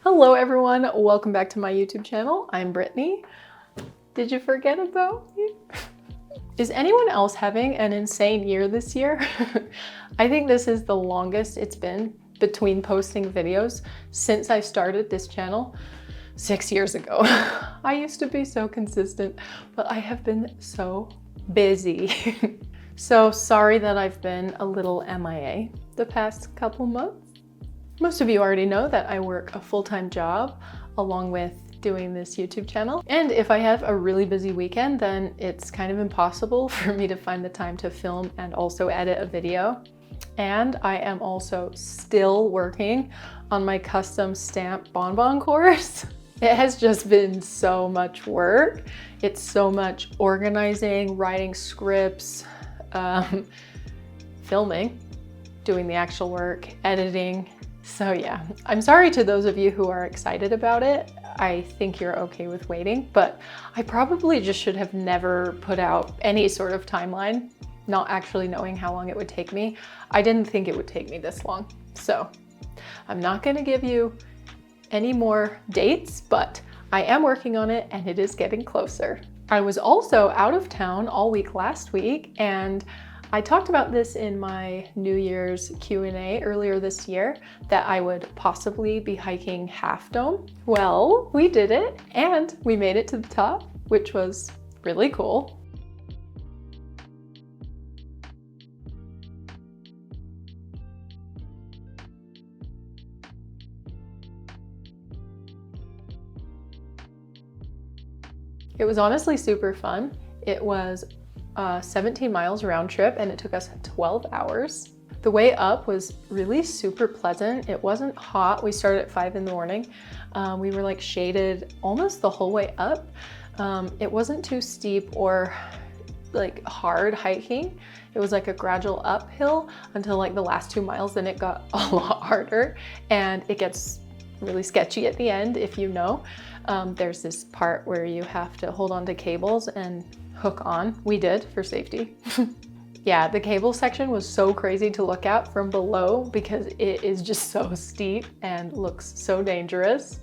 Hello everyone, welcome back to my YouTube channel. I'm Brittnee. Did you forget about me? Is anyone else having an insane year this year? I think this is the longest it's been between posting videos since I started this channel 6 years ago. I used to be so consistent, but I have been so busy. So sorry that I've been a little MIA the past couple months. Most of you already know that I work a full-time job along with doing this YouTube channel. And if I have a really busy weekend, then it's kind of impossible for me to find the time to film and also edit a video. And I am also still working on my custom stamp bonbon course. It has just been so much work. It's so much organizing, writing scripts, filming, doing the actual work, editing. So yeah, I'm sorry to those of you who are excited about it. I think you're okay with waiting, but I probably just should have never put out any sort of timeline, not actually knowing how long it would take me. I didn't think it would take me this long. So I'm not gonna give you any more dates, but I am working on it and it is getting closer. I was also out of town all week last week, and I talked about this in my New Year's Q&A earlier this year, that I would possibly be hiking Half Dome. Well, we did it and we made it to the top, which was really cool. It was honestly super fun. It was 17 miles round trip and it took us 12 hours. The way up was really super pleasant. It wasn't hot. We started at 5 in the morning. We were like shaded almost the whole way up. It wasn't too steep or like hard hiking. It was like a gradual uphill until like the last 2 miles, then it got a lot harder and it gets really sketchy at the end if you know. There's this part where you have to hold on to cables and hook on. We did for safety. Yeah, the cable section was so crazy to look at from below because it is just so steep and looks so dangerous.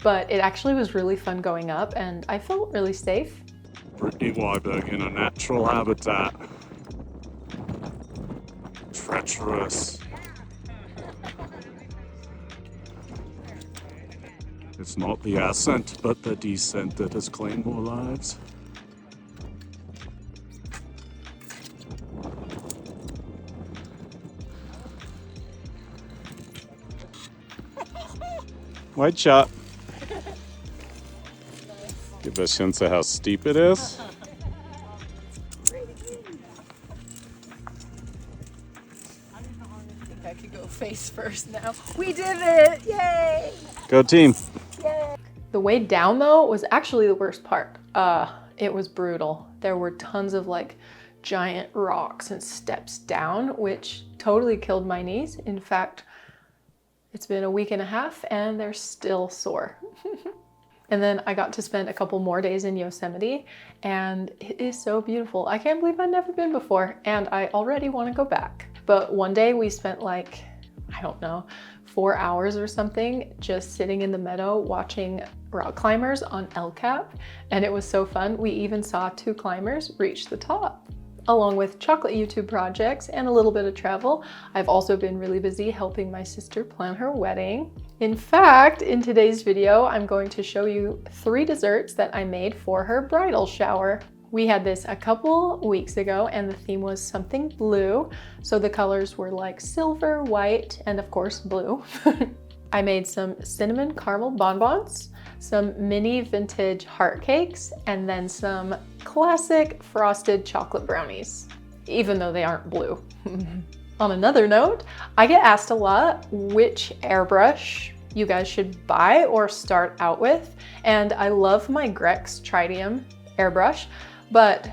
But it actually was really fun going up and I felt really safe. Brittnee Weiberg in a natural habitat. Treacherous. It's not the ascent, but the descent that has claimed more lives. Wide shot. Give a sense of how steep it is. I could go face first now. We did it! Yay! Go team. Yay! The way down though was actually the worst part. It was brutal. There were tons of like giant rocks and steps down, which totally killed my knees. In fact, it's been a week and a half and they're still sore. And then I got to spend a couple more days in Yosemite and it is so beautiful. I can't believe I've never been before and I already want to go back. But one day we spent like, I don't know, 4 hours or something just sitting in the meadow watching rock climbers on El Cap, and it was so fun. We even saw 2 climbers reach the top. Along with chocolate YouTube projects and a little bit of travel, I've also been really busy helping my sister plan her wedding. In fact, in today's video, I'm going to show you 3 desserts that I made for her bridal shower. We had this a couple weeks ago and the theme was something blue. So the colors were like silver, white, and of course blue. I made some cinnamon caramel bonbons, some mini vintage heart cakes, and then some classic frosted chocolate brownies, even though they aren't blue. On another note, I get asked a lot which airbrush you guys should buy or start out with. And I love my Grex Tritium airbrush, but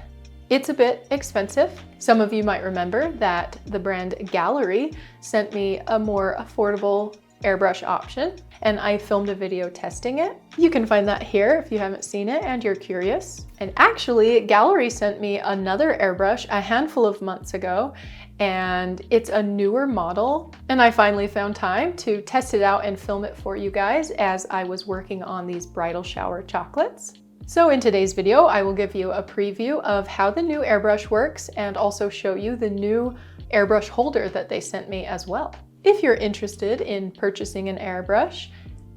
it's a bit expensive. Some of you might remember that the brand Gaahleri sent me a more affordable airbrush option, and I filmed a video testing it. You can find that here if you haven't seen it and you're curious. And actually, Gaahleri sent me another airbrush a handful of months ago, and it's a newer model, and I finally found time to test it out and film it for you guys as I was working on these bridal shower chocolates. So in today's video, I will give you a preview of how the new airbrush works and also show you the new airbrush holder that they sent me as well. If you're interested in purchasing an airbrush,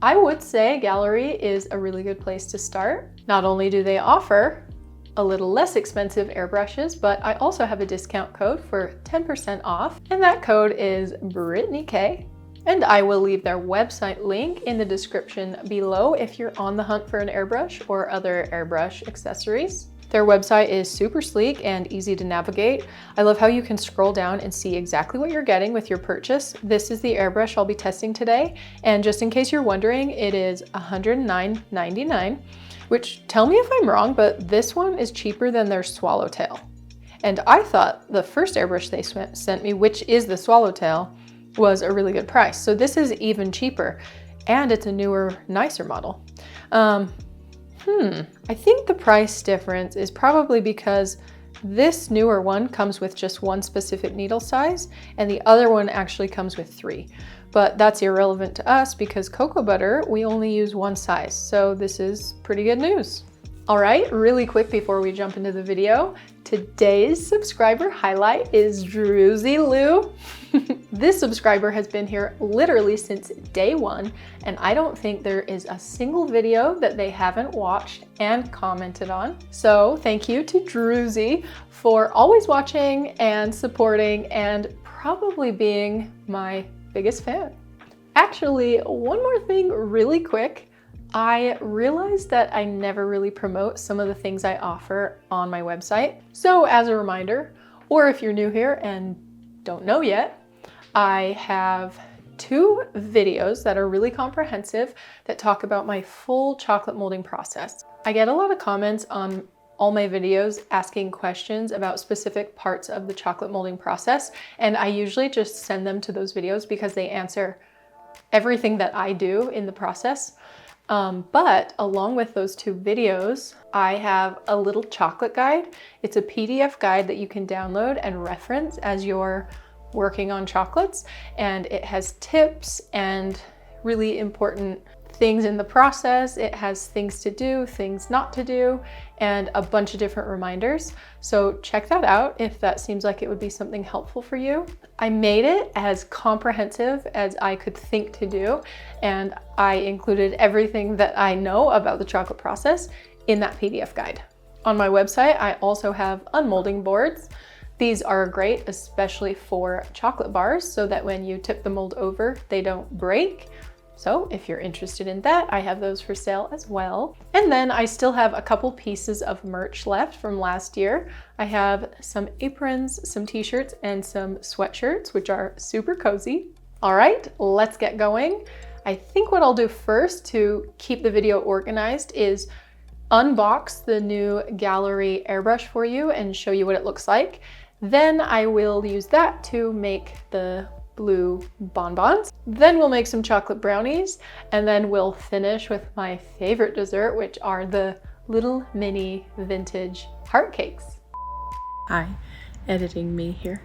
I would say Gaahleri is a really good place to start. Not only do they offer a little less expensive airbrushes, but I also have a discount code for 10% off, and that code is Brittnee. And I will leave their website link in the description below if you're on the hunt for an airbrush or other airbrush accessories. Their website is super sleek and easy to navigate. I love how you can scroll down and see exactly what you're getting with your purchase. This is the airbrush I'll be testing today, and just in case you're wondering, it is $109.99. which, tell me if I'm wrong, but this one is cheaper than their Swallowtail. And I thought the first airbrush they sent me, which is the Swallowtail, was a really good price. So this is even cheaper, and it's a newer, nicer model. I think the price difference is probably because this newer one comes with just one specific needle size, and the other one actually comes with 3. But that's irrelevant to us because cocoa butter, we only use one size. So this is pretty good news. All right, really quick before we jump into the video, today's subscriber highlight is Druzy Lou. This subscriber has been here literally since day one, and I don't think there is a single video that they haven't watched and commented on. So thank you to Druzy for always watching and supporting and probably being my biggest fan. Actually, one more thing really quick. I realized that I never really promote some of the things I offer on my website. So as a reminder, or if you're new here and don't know yet, I have 2 videos that are really comprehensive that talk about my full chocolate molding process. I get a lot of comments on all my videos asking questions about specific parts of the chocolate molding process, and I usually just send them to those videos because they answer everything that I do in the process. But along with those 2 videos, I have a little chocolate guide. It's a PDF guide that you can download and reference as you're working on chocolates, and it has tips and really important things in the process. It has things to do, things not to do, and a bunch of different reminders. So check that out if that seems like it would be something helpful for you. I made it as comprehensive as I could think to do, and I included everything that I know about the chocolate process in that PDF guide. On my website, I also have unmolding boards. These are great, especially for chocolate bars, so that when you tip the mold over, they don't break. So if you're interested in that, I have those for sale as well. And then I still have a couple pieces of merch left from last year. I have some aprons, some t-shirts, and some sweatshirts, which are super cozy. All right, let's get going. I think what I'll do first to keep the video organized is unbox the new Gaahleri airbrush for you and show you what it looks like. Then I will use that to make the blue bonbons. Then we'll make some chocolate brownies, and then we'll finish with my favorite dessert, which are the little mini vintage heart cakes. Hi, editing me here.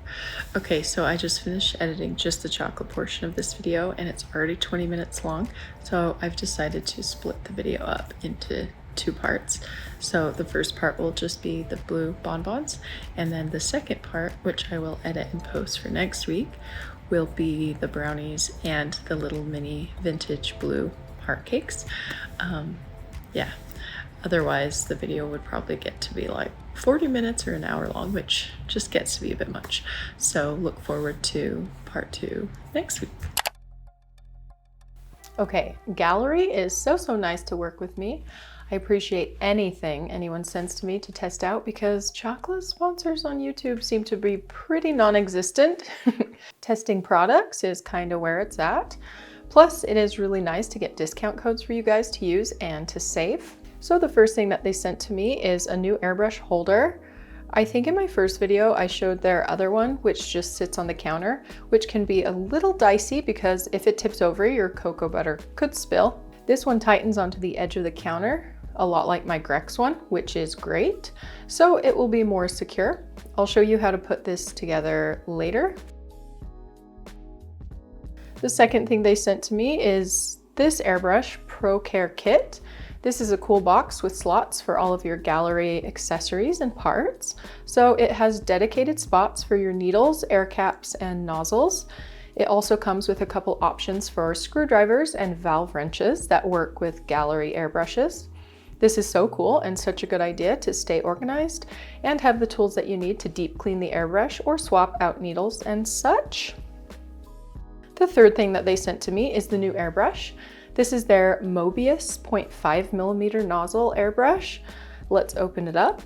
Okay, so I just finished editing just the chocolate portion of this video, and it's already 20 minutes long. So I've decided to split the video up into 2 parts. So the first part will just be the blue bonbons, and then the second part, which I will edit and post for next week, will be the brownies and the little mini vintage blue heart cakes. Yeah, otherwise the video would probably get to be like 40 minutes or an hour long, which just gets to be a bit much. So look forward to part 2 next week. Okay, Gaahleri is so nice to work with me. I appreciate anything anyone sends to me to test out because chocolate sponsors on YouTube seem to be pretty non-existent. Testing products is kind of where it's at. Plus, it is really nice to get discount codes for you guys to use and to save. So the first thing that they sent to me is a new airbrush holder. I think in my first video I showed their other one, which just sits on the counter, which can be a little dicey because if it tips over, your cocoa butter could spill. This one tightens onto the edge of the counter, a lot like my Grex one, which is great. So it will be more secure. I'll show you how to put this together later. The second thing they sent to me is this Airbrush Pro Care Kit. This is a cool box with slots for all of your Gaahleri accessories and parts. So it has dedicated spots for your needles, air caps, and nozzles. It also comes with a couple options for screwdrivers and valve wrenches that work with Gaahleri airbrushes. This is so cool and such a good idea to stay organized and have the tools that you need to deep clean the airbrush or swap out needles and such. The third thing that they sent to me is the new airbrush. This is their Mobius 0.5mm nozzle airbrush. Let's open it up.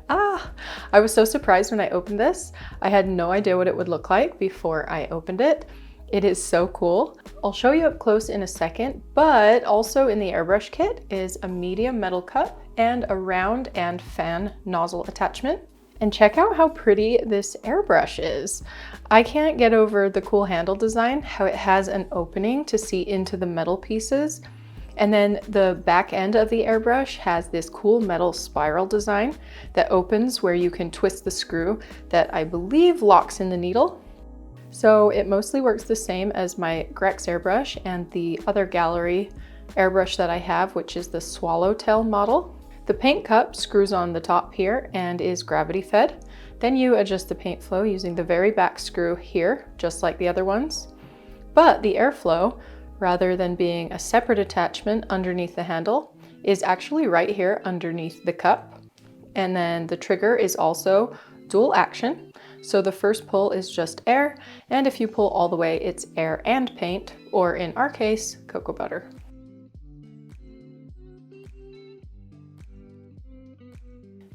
I was so surprised when I opened this. I had no idea what it would look like before I opened it. It is so cool. I'll show you up close in a second, but also in the airbrush kit is a medium metal cup and a round and fan nozzle attachment. And check out how pretty this airbrush is. I can't get over the cool handle design, how it has an opening to see into the metal pieces. And then the back end of the airbrush has this cool metal spiral design that opens where you can twist the screw that I believe locks in the needle. So it mostly works the same as my Grex airbrush and the other Gaahleri airbrush that I have, which is the Swallowtail model. The paint cup screws on the top here and is gravity fed. Then you adjust the paint flow using the very back screw here, just like the other ones. But the airflow, rather than being a separate attachment underneath the handle, is actually right here underneath the cup. And then the trigger is also dual action. So the first pull is just air, and if you pull all the way, it's air and paint, or in our case, cocoa butter.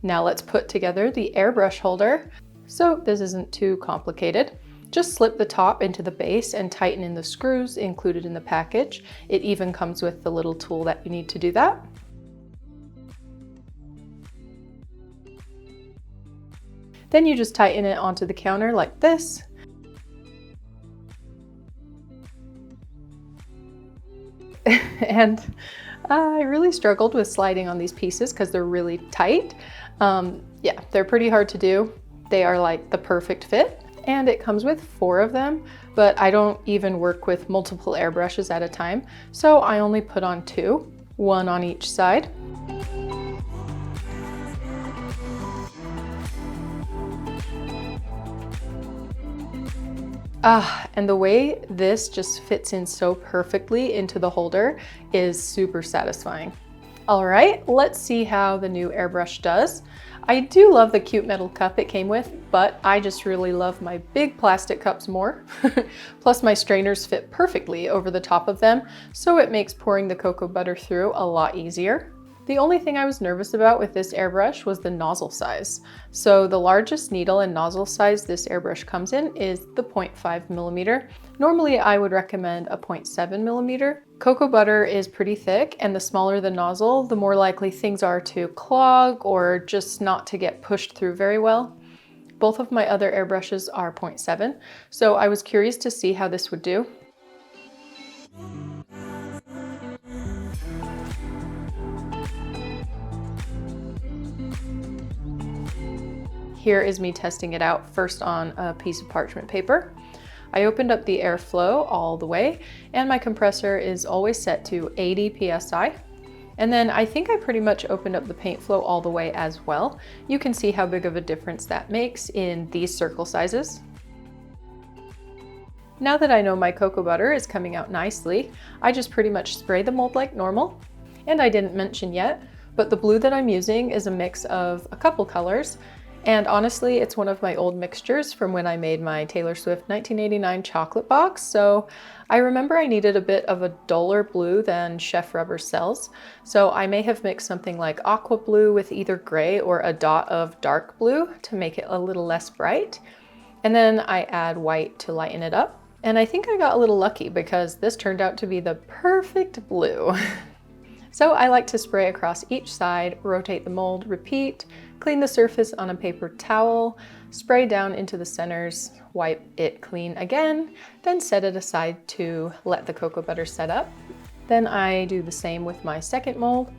Now let's put together the airbrush holder. So this isn't too complicated. Just slip the top into the base and tighten in the screws included in the package. It even comes with the little tool that you need to do that. Then you just tighten it onto the counter like this. And I really struggled with sliding on these pieces because they're really tight. Yeah, they're pretty hard to do. They are like the perfect fit, and it comes with 4 of them, but I don't even work with multiple airbrushes at a time, so I only put on 2, 1 on each side. And the way this just fits in so perfectly into the holder is super satisfying. All right, let's see how the new airbrush does. I do love the cute metal cup it came with, but I just really love my big plastic cups more. Plus my strainers fit perfectly over the top of them, so it makes pouring the cocoa butter through a lot easier. The only thing I was nervous about with this airbrush was the nozzle size. So the largest needle and nozzle size this airbrush comes in is the 0.5mm. Normally I would recommend a 0.7mm. Cocoa butter is pretty thick, and the smaller the nozzle, the more likely things are to clog or just not to get pushed through very well. Both of my other airbrushes are 0.7, so I was curious to see how this would do. Here is me testing it out first on a piece of parchment paper. I opened up the airflow all the way, and my compressor is always set to 80 psi. And then I think I pretty much opened up the paint flow all the way as well. You can see how big of a difference that makes in these circle sizes. Now that I know my cocoa butter is coming out nicely, I just pretty much spray the mold like normal. And I didn't mention yet, but the blue that I'm using is a mix of a couple colors. And honestly, it's one of my old mixtures from when I made my Taylor Swift 1989 chocolate box. So I remember I needed a bit of a duller blue than Chef Rubber sells. So I may have mixed something like aqua blue with either gray or a dot of dark blue to make it a little less bright. And then I add white to lighten it up. And I think I got a little lucky because this turned out to be the perfect blue. So I like to spray across each side, rotate the mold, repeat, Clean the surface on a paper towel, spray down into the centers, wipe it clean again, then set it aside to let the cocoa butter set up. Then I do the same with my second mold.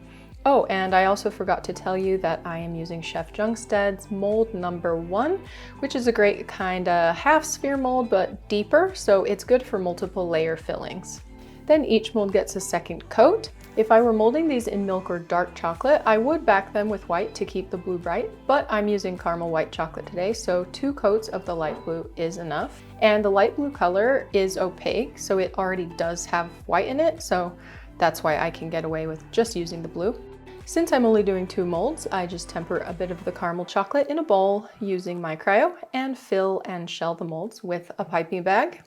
Oh, and I also forgot to tell you that I am using Chef Jungsted's mold number 1, which is a great kind of half sphere mold, but deeper, so it's good for multiple layer fillings. Then each mold gets a second coat. If I were molding these in milk or dark chocolate, I would back them with white to keep the blue bright, but I'm using caramel white chocolate today, so 2 coats of the light blue is enough. And the light blue color is opaque, so it already does have white in it, so that's why I can get away with just using the blue. Since I'm only doing 2 molds, I just temper a bit of the caramel chocolate in a bowl using my cryo and fill and shell the molds with a piping bag.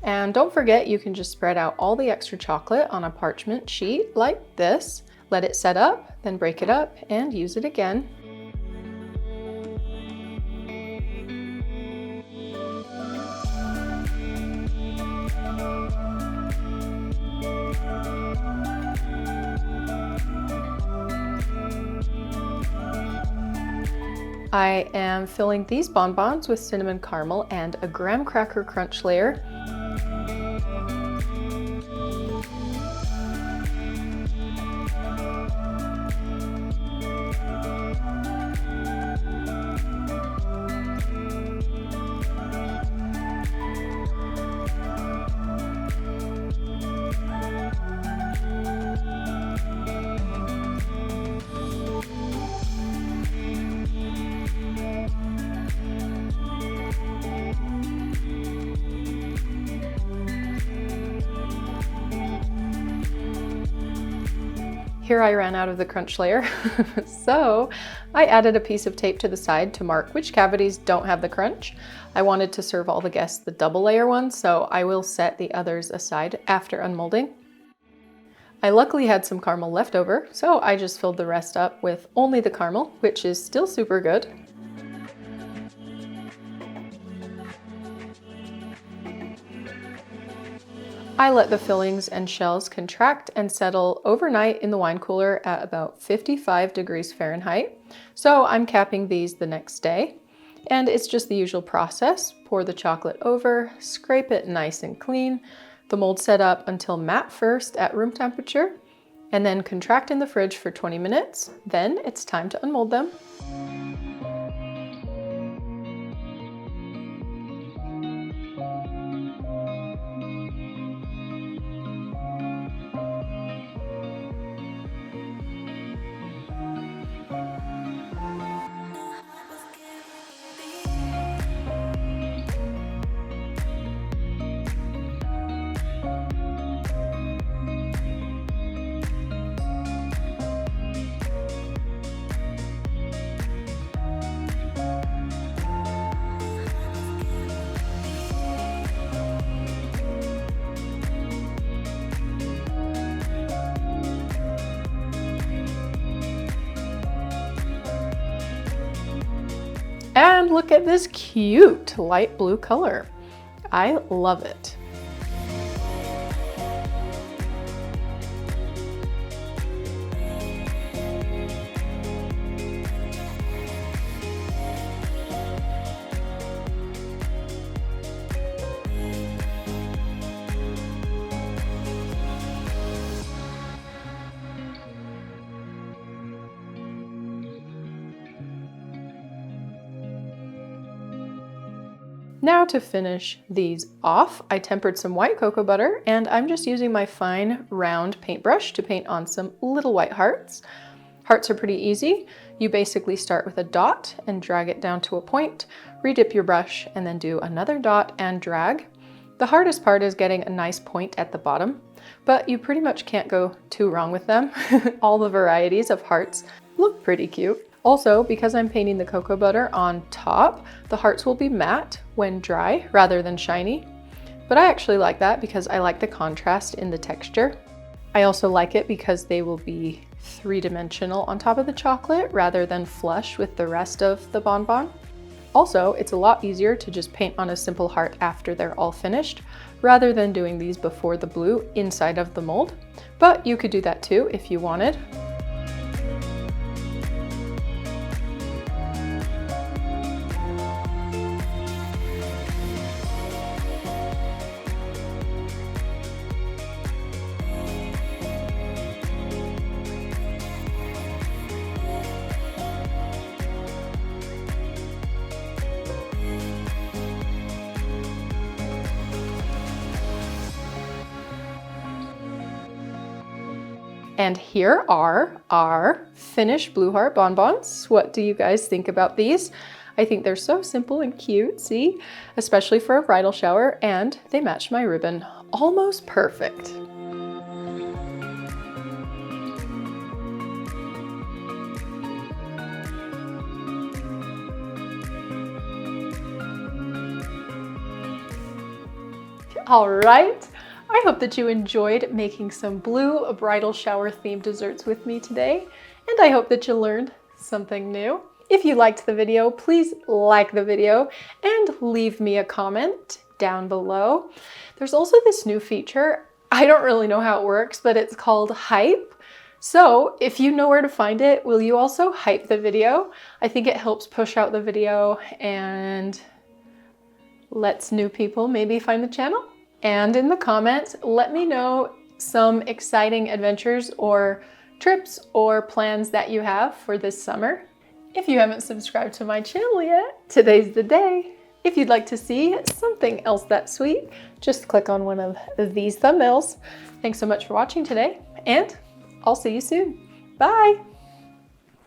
And don't forget, you can just spread out all the extra chocolate on a parchment sheet like this, let it set up, then break it up and use it again. I am filling these bonbons with cinnamon caramel and a graham cracker crunch layer. Here I ran out of the crunch layer, so I added a piece of tape to the side to mark which cavities don't have the crunch. I wanted to serve all the guests the double layer one, so I will set the others aside after unmolding. I luckily had some caramel left over, so I just filled the rest up with only the caramel, which is still super good. I let the fillings and shells contract and settle overnight in the wine cooler at about 55 degrees Fahrenheit. So I'm capping these the next day. And it's just the usual process. Pour the chocolate over, scrape it nice and clean. The mold set up until matte first at room temperature, and then contract in the fridge for 20 minutes. Then it's time to unmold them. look at this cute light blue color. I love it. Now to finish these off, I tempered some white cocoa butter and I'm just using my fine round paintbrush to paint on some little white hearts. Hearts are pretty easy. You basically start with a dot and drag it down to a point, redip your brush, and then do another dot and drag. The hardest part is getting a nice point at the bottom, but you pretty much can't go too wrong with them. All the varieties of hearts look pretty cute. Also, because I'm painting the cocoa butter on top, the hearts will be matte when dry rather than shiny. But I actually like that because I like the contrast in the texture. I also like it because they will be three-dimensional on top of the chocolate rather than flush with the rest of the bonbon. Also, it's a lot easier to just paint on a simple heart after they're all finished, rather than doing these before the blue inside of the mold. But you could do that too if you wanted. And here are our finished Blue Heart bonbons. What do you guys think about these? I think they're so simple and cute, see? Especially for a bridal shower, and they match my ribbon almost perfect. All right. I hope that you enjoyed making some blue bridal shower themed desserts with me today, and I hope that you learned something new. If you liked the video, please like the video and leave me a comment down below. There's also this new feature. I don't really know how it works, but it's called Hype. So if you know where to find it, will you also hype the video? I think it helps push out the video and lets new people maybe find the channel. And in the comments, let me know some exciting adventures or trips or plans that you have for this summer. If you haven't subscribed to my channel yet, today's the day. If you'd like to see something else that's sweet, just click on one of these thumbnails. Thanks so much for watching today, and I'll see you soon. Bye!